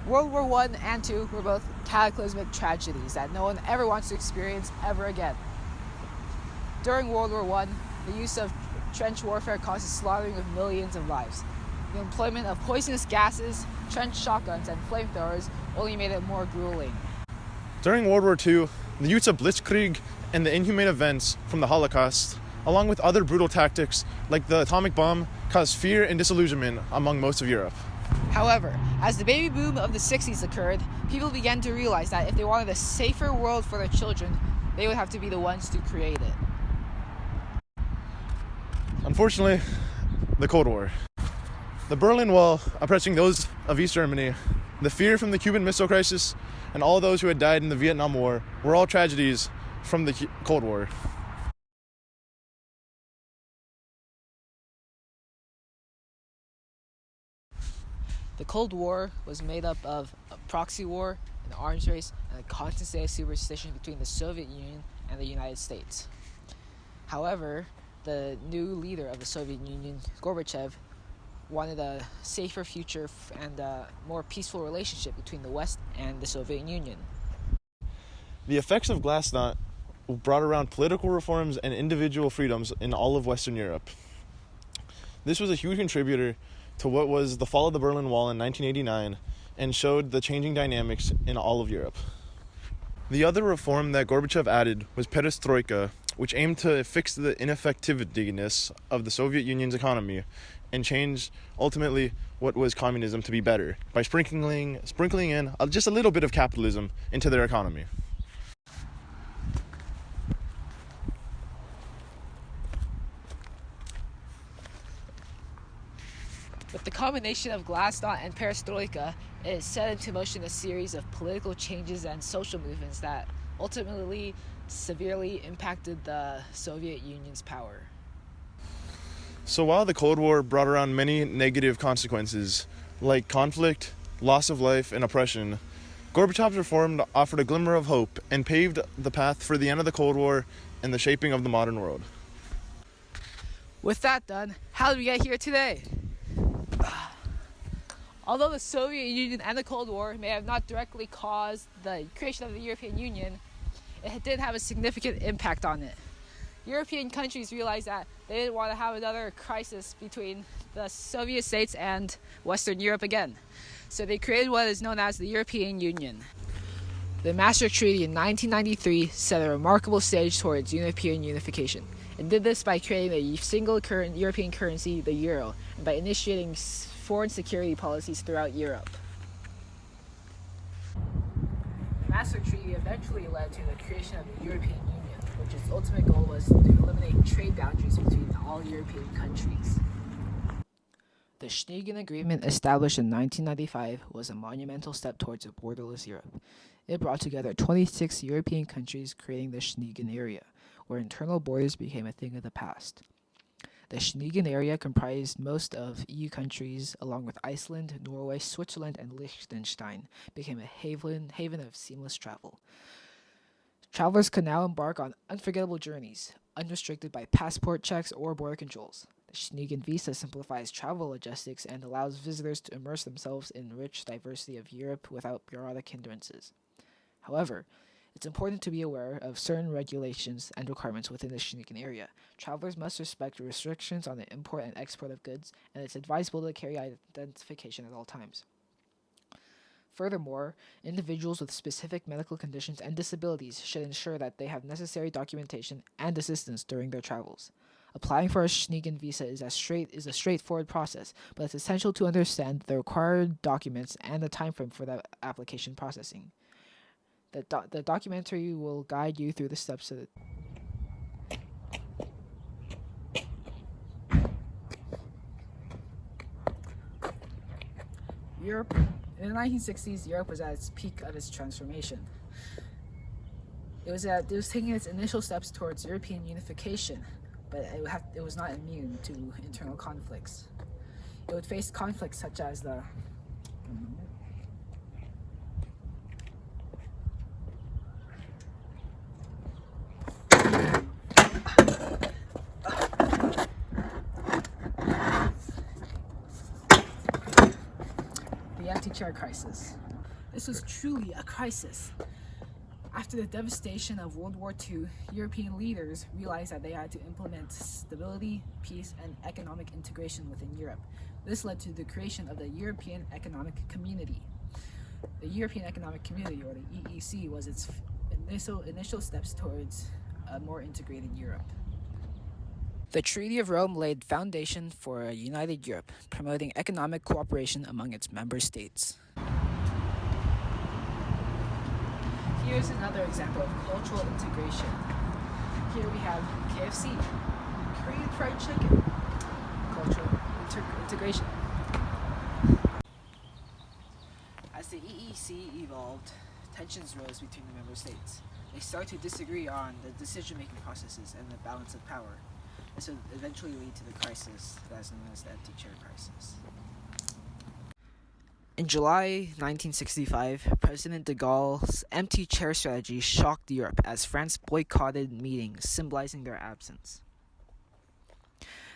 World War I and II were both cataclysmic tragedies that no one ever wants to experience ever again. During World War I, the use of trench warfare caused the slaughtering of millions of lives. The employment of poisonous gases, trench shotguns, and flamethrowers only made it more grueling. During World War II, the use of blitzkrieg and the inhumane events from the Holocaust, along with other brutal tactics like the atomic bomb, caused fear and disillusionment among most of Europe. However, as the baby boom of the 60s occurred, people began to realize that if they wanted a safer world for their children, they would have to be the ones to create it. Unfortunately, the Cold War. The Berlin Wall oppressing those of East Germany, the fear from the Cuban Missile Crisis, and all those who had died in the Vietnam War were all tragedies from the Cold War. The Cold War was made up of a proxy war, an arms race, and a constant state of superstition between the Soviet Union and the United States. However, the new leader of the Soviet Union, Gorbachev, wanted a safer future and a more peaceful relationship between the West and the Soviet Union. The effects of Glasnost brought around political reforms and individual freedoms in all of Western Europe. This was a huge contributor to what was the fall of the Berlin Wall in 1989 and showed the changing dynamics in all of Europe. The other reform that Gorbachev added was perestroika, which aimed to fix the ineffectiveness of the Soviet Union's economy and change, ultimately, what was communism to be better by sprinkling in just a little bit of capitalism into their economy. With the combination of Glasnost and perestroika, it set into motion a series of political changes and social movements that ultimately severely impacted the Soviet Union's power. So while the Cold War brought around many negative consequences, like conflict, loss of life, and oppression, Gorbachev's reform offered a glimmer of hope and paved the path for the end of the Cold War and the shaping of the modern world. With that done, how did we get here today? Although the Soviet Union and the Cold War may have not directly caused the creation of the European Union, it did have a significant impact on it. European countries realized that they didn't want to have another crisis between the Soviet states and Western Europe again. So they created what is known as the European Union. The Maastricht Treaty in 1993 set a remarkable stage towards European unification. It did this by creating a single European currency, the euro, and by initiating foreign security policies throughout Europe. The Maastricht Treaty eventually led to the creation of the European Union, which its ultimate goal was to eliminate trade boundaries between all European countries. The Schengen Agreement, established in 1995, was a monumental step towards a borderless Europe. It brought together 26 European countries, creating the Schengen area, where internal borders became a thing of the past. The Schengen area comprised most of EU countries, along with Iceland, Norway, Switzerland, and Liechtenstein, became a haven of seamless travel. Travelers could now embark on unforgettable journeys, unrestricted by passport checks or border controls. The Schengen visa simplifies travel logistics and allows visitors to immerse themselves in the rich diversity of Europe without bureaucratic hindrances. However, it's important to be aware of certain regulations and requirements within the Schengen area. Travelers must respect restrictions on the import and export of goods, and it's advisable to carry identification at all times. Furthermore, individuals with specific medical conditions and disabilities should ensure that they have necessary documentation and assistance during their travels. Applying for a Schengen visa is a straightforward process, but it's essential to understand the required documents and the time frame for the application processing. The documentary will guide you through the steps of it. Europe, in the 1960s, Europe was at its peak of its transformation. It was taking its initial steps towards European unification, but it was not immune to internal conflicts. It would face conflicts such as the anti-chair crisis. This was truly a crisis. After the devastation of World War II, European leaders realized that they had to implement stability, peace, and economic integration within Europe. This led to the creation of the European Economic Community. The European Economic Community, or the EEC, was its initial steps towards a more integrated Europe. The Treaty of Rome laid foundation for a united Europe, promoting economic cooperation among its member states. Here's another example of cultural integration. Here we have KFC, Korean fried chicken, cultural integration. As the EEC evolved, tensions rose between the member states. They started to disagree on the decision-making processes and the balance of power. This would eventually lead to the crisis that is known as the empty chair crisis. In July 1965, President de Gaulle's empty chair strategy shocked Europe as France boycotted meetings, symbolizing their absence.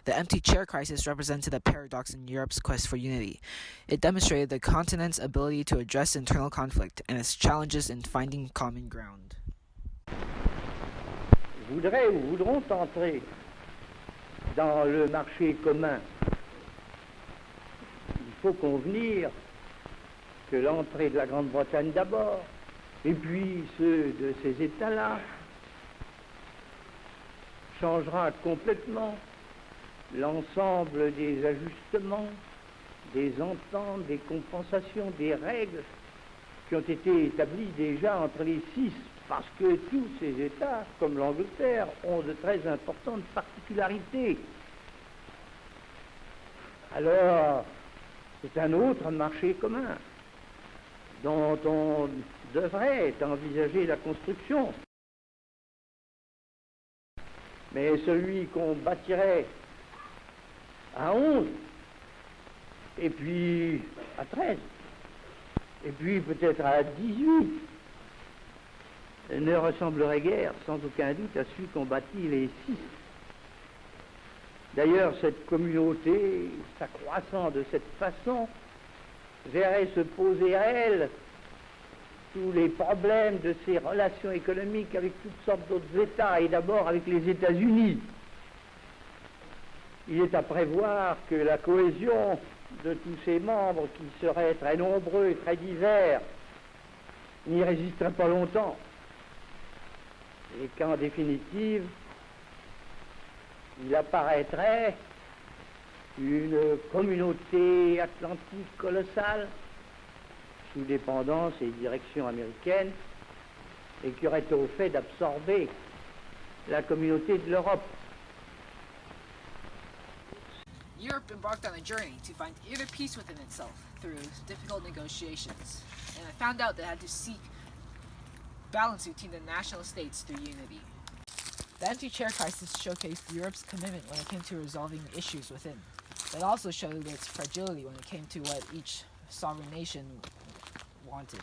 The empty chair crisis represented a paradox in Europe's quest for unity. It demonstrated the continent's ability to address internal conflict and its challenges in finding common ground. Voudraient ou voudront entrer dans le marché commun. Il faut convenir que l'entrée de la Grande-Bretagne d'abord, et puis ceux de ces États-là, changera complètement l'ensemble des ajustements, des ententes, des compensations, des règles qui ont été établies déjà entre les 6, parce que tous ces États, comme l'Angleterre, ont de très importantes particularités. Alors, c'est un autre marché commun dont on devrait envisager la construction. Mais celui qu'on bâtirait à 11, et puis à 13, et puis peut-être à 18, ne ressemblerait guère, sans aucun doute, à celui qu'on bâtit les 6. D'ailleurs, cette communauté, s'accroissant de cette façon, verrait se poser à elle tous les problèmes de ses relations économiques avec toutes sortes d'autres États, et d'abord avec les États-Unis. Il est à prévoir que la cohésion de tous ces membres, qui seraient très nombreux et très divers, n'y résisterait pas longtemps. Et qu'en définitive, il apparaîtrait une communauté atlantique colossale, sous dépendance et direction américaine, et qui aurait au fait d'absorber la communauté de l'Europe. Europe embarked on a journey to find inner peace within itself through difficult negotiations, and it found out that it had to seek balance between the national states through unity. The empty chair crisis showcased Europe's commitment when it came to resolving issues within. It also showed its fragility when it came to what each sovereign nation wanted.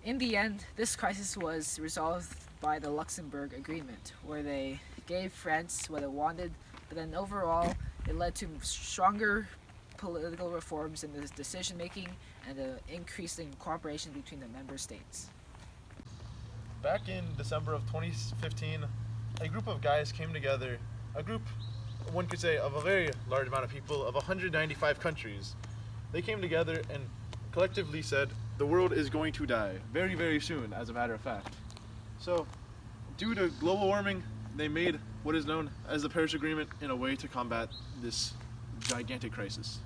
In the end, this crisis was resolved by the Luxembourg Agreement, where they gave France what it wanted, but then overall it led to stronger political reforms in the decision-making and an increasing cooperation between the member states. Back in December of 2015, a group of guys came together, a group, one could say, of a very large amount of people, of 195 countries. They came together and collectively said, the world is going to die very, very soon, as a matter of fact. So, due to global warming, they made what is known as the Paris Agreement in a way to combat this gigantic crisis.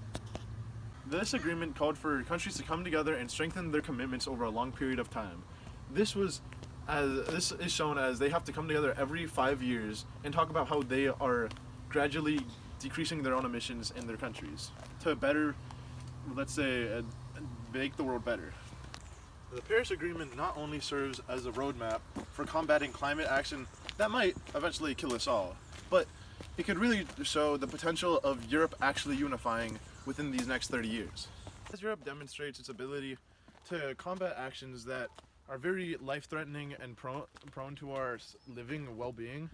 This agreement called for countries to come together and strengthen their commitments over a long period of time. This is shown as they have to come together every 5 years and talk about how they are gradually decreasing their own emissions in their countries to better, let's say, make the world better. The Paris Agreement not only serves as a roadmap for combating climate action that might eventually kill us all, but it could really show the potential of Europe actually unifying within these next 30 years. As Europe demonstrates its ability to combat actions that are very life-threatening and prone to our living well-being,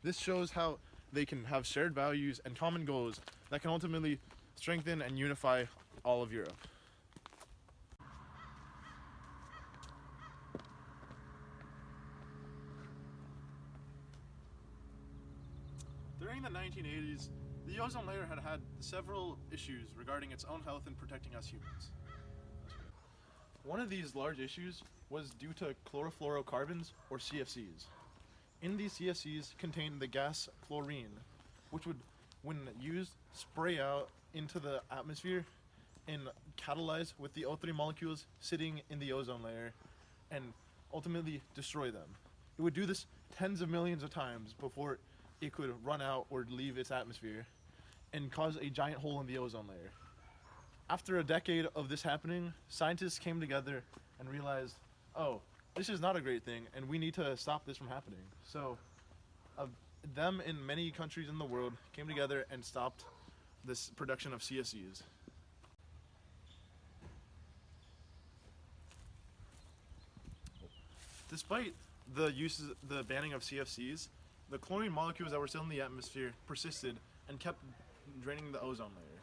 this shows how they can have shared values and common goals that can ultimately strengthen and unify all of Europe. During the 1980s, the ozone layer had several issues regarding its own health and protecting us humans. One of these large issues was due to chlorofluorocarbons, or CFCs. In these CFCs contained the gas chlorine, which would, when used, spray out into the atmosphere and catalyze with the O3 molecules sitting in the ozone layer and ultimately destroy them. It would do this tens of millions of times before it could run out or leave its atmosphere and cause a giant hole in the ozone layer. After a decade of this happening, scientists came together and realized, oh, this is not a great thing and we need to stop this from happening. So them in many countries in the world came together and stopped this production of CFCs. Despite the banning of CFCs, the chlorine molecules that were still in the atmosphere persisted and kept draining the ozone layer.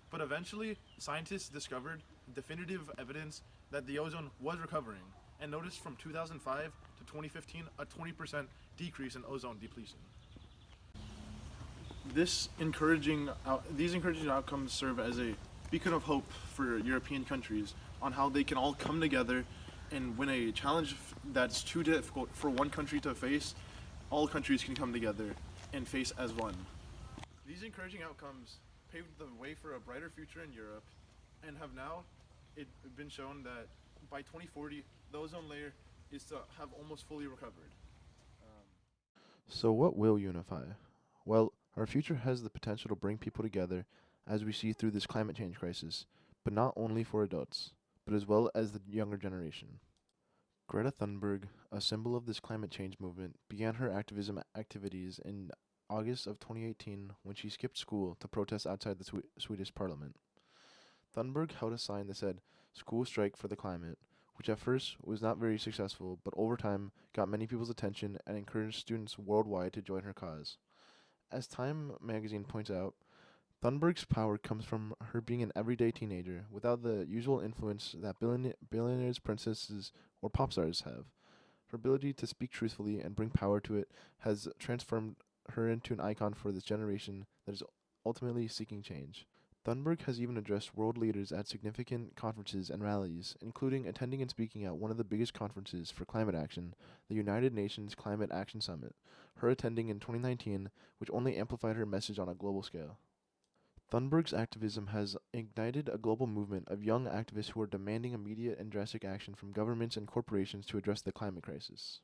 But eventually, scientists discovered definitive evidence that the ozone was recovering and noticed from 2005 to 2015 a 20% decrease in ozone depletion. These encouraging outcomes serve as a beacon of hope for European countries on how they can all come together, and when a challenge that's too difficult for one country to face, all countries can come together and face as one. These encouraging outcomes paved the way for a brighter future in Europe, and have now been shown that by 2040, the ozone layer is to have almost fully recovered. So what will unify? Well, our future has the potential to bring people together as we see through this climate change crisis, but not only for adults, but as well as the younger generation. Greta Thunberg, a symbol of this climate change movement, began her activism activities in August of 2018 when she skipped school to protest outside the Swedish parliament. Thunberg held a sign that said, "School strike for the climate," which at first was not very successful, but over time got many people's attention and encouraged students worldwide to join her cause. As Time magazine points out, Thunberg's power comes from her being an everyday teenager without the usual influence that billionaires, princesses, or pop stars have. Her ability to speak truthfully and bring power to it has transformed her into an icon for this generation that is ultimately seeking change. Thunberg has even addressed world leaders at significant conferences and rallies, including attending and speaking at one of the biggest conferences for climate action, the United Nations Climate Action Summit, her attending in 2019, which only amplified her message on a global scale. Thunberg's activism has ignited a global movement of young activists who are demanding immediate and drastic action from governments and corporations to address the climate crisis.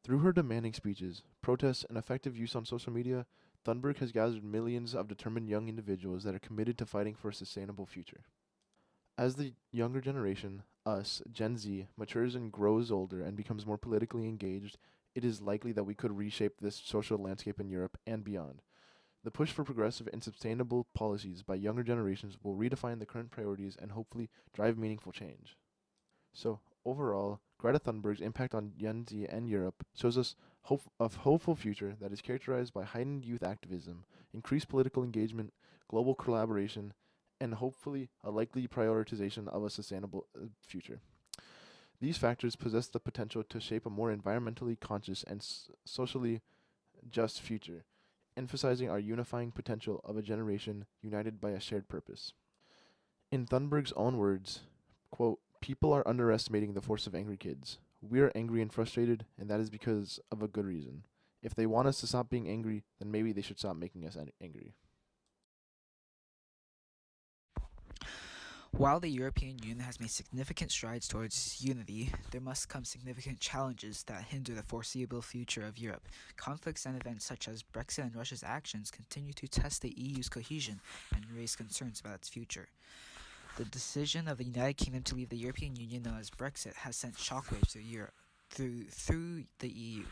Through her demanding speeches, protests, and effective use on social media, Thunberg has gathered millions of determined young individuals that are committed to fighting for a sustainable future. As the younger generation, us, Gen Z, matures and grows older and becomes more politically engaged, it is likely that we could reshape this social landscape in Europe and beyond. The push for progressive and sustainable policies by younger generations will redefine the current priorities and hopefully drive meaningful change. So, overall, Greta Thunberg's impact on Gen Z and Europe shows us a hopeful future that is characterized by heightened youth activism, increased political engagement, global collaboration, and hopefully a likely prioritization of a sustainable future. These factors possess the potential to shape a more environmentally conscious and socially just future, emphasizing our unifying potential of a generation united by a shared purpose. In Thunberg's own words, quote, "People are underestimating the force of angry kids. We are angry and frustrated, and that is because of a good reason. If they want us to stop being angry, then maybe they should stop making us angry." While the European Union has made significant strides towards unity, there must come significant challenges that hinder the foreseeable future of Europe. Conflicts and events such as Brexit and Russia's actions continue to test the EU's cohesion and raise concerns about its future. The decision of the United Kingdom to leave the European Union, known as Brexit, has sent shockwaves through Europe, through the EU.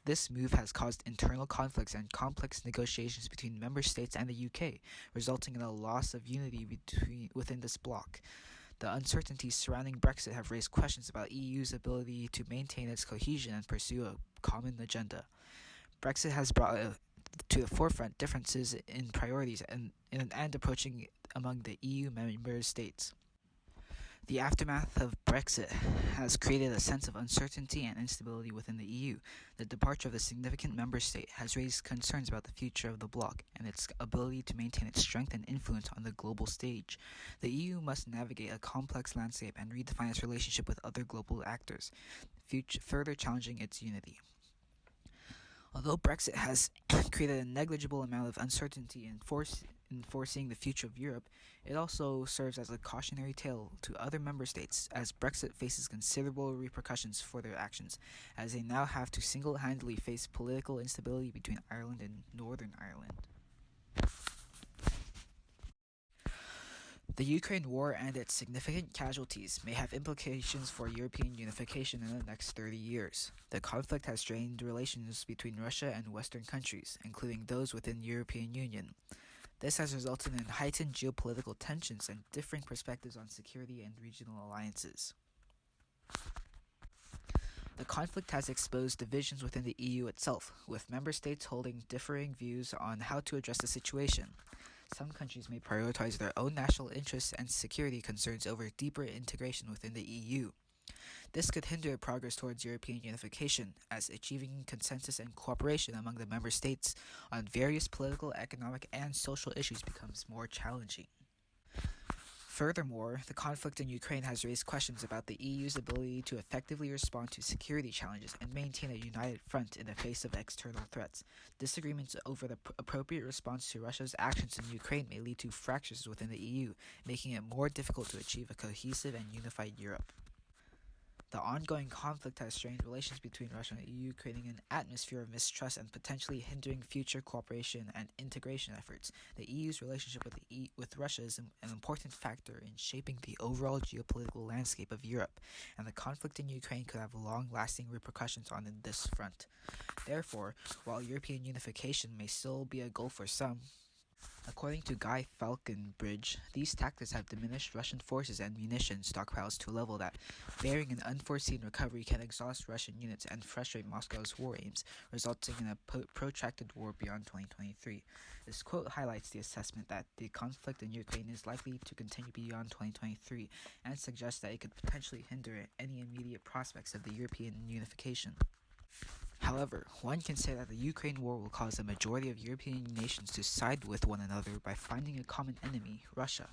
This move has caused internal conflicts and complex negotiations between member states and the UK, resulting in a loss of unity within this bloc. The uncertainties surrounding Brexit have raised questions about EU's ability to maintain its cohesion and pursue a common agenda. Brexit has brought to the forefront differences in priorities and approaching among the EU member states. The aftermath of Brexit has created a sense of uncertainty and instability within the EU. The departure of a significant member state has raised concerns about the future of the bloc and its ability to maintain its strength and influence on the global stage. The EU must navigate a complex landscape and redefine its relationship with other global actors, further challenging its unity. Although Brexit has created a negligible amount of uncertainty in foreseeing the future of Europe, it also serves as a cautionary tale to other member states, as Brexit faces considerable repercussions for their actions, as they now have to single-handedly face political instability between Ireland and Northern Ireland. The Ukraine war and its significant casualties may have implications for European unification in the next 30 years. The conflict has strained relations between Russia and Western countries, including those within the European Union. This has resulted in heightened geopolitical tensions and differing perspectives on security and regional alliances. The conflict has exposed divisions within the EU itself, with member states holding differing views on how to address the situation. Some countries may prioritize their own national interests and security concerns over deeper integration within the EU. This could hinder progress towards European unification, as achieving consensus and cooperation among the member states on various political, economic, and social issues becomes more challenging. Furthermore, the conflict in Ukraine has raised questions about the EU's ability to effectively respond to security challenges and maintain a united front in the face of external threats. Disagreements over the appropriate response to Russia's actions in Ukraine may lead to fractures within the EU, making it more difficult to achieve a cohesive and unified Europe. The ongoing conflict has strained relations between Russia and the EU, creating an atmosphere of mistrust and potentially hindering future cooperation and integration efforts. The EU's relationship with Russia is an important factor in shaping the overall geopolitical landscape of Europe, and the conflict in Ukraine could have long-lasting repercussions on this front. Therefore, while European unification may still be a goal for some, according to Guy Falconbridge, these tactics have diminished Russian forces and munition stockpiles to a level that, bearing an unforeseen recovery, can exhaust Russian units and frustrate Moscow's war aims, resulting in a protracted war beyond 2023. This quote highlights the assessment that the conflict in Ukraine is likely to continue beyond 2023 and suggests that it could potentially hinder any immediate prospects of the European unification. However, one can say that the Ukraine war will cause the majority of European nations to side with one another by finding a common enemy, Russia.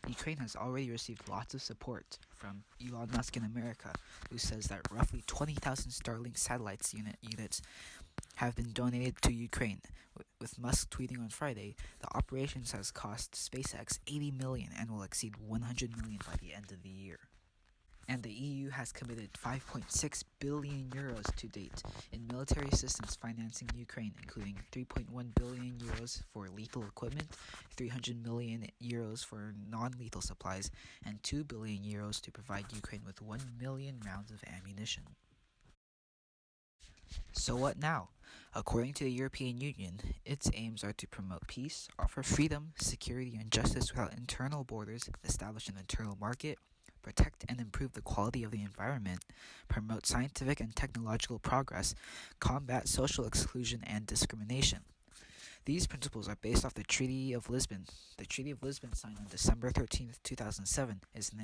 Ukraine has already received lots of support from Elon Musk in America, who says that roughly 20,000 Starlink satellites units have been donated to Ukraine. With Musk tweeting on Friday, the operations has cost SpaceX $80 million and will exceed $100 million by the end of the year. And the EU has committed €5.6 billion to date in military assistance financing Ukraine, including €3.1 billion for lethal equipment, €300 million for non-lethal supplies, and €2 billion to provide Ukraine with 1 million rounds of ammunition. So what now? According to the European Union, its aims are to promote peace, offer freedom, security, and justice without internal borders, establish an internal market, protect and improve the quality of the environment, promote scientific and technological progress, combat social exclusion and discrimination. These principles are based off the Treaty of Lisbon. The Treaty of Lisbon, signed on December 13, 2007, is an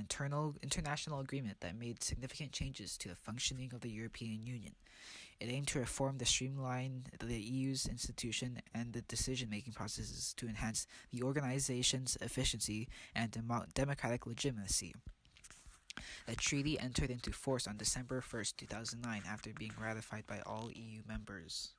international agreement that made significant changes to the functioning of the European Union. It aimed to reform streamline the EU's institution and the decision-making processes to enhance the organization's efficiency and democratic legitimacy. The treaty entered into force on December 1, 2009, after being ratified by all EU members.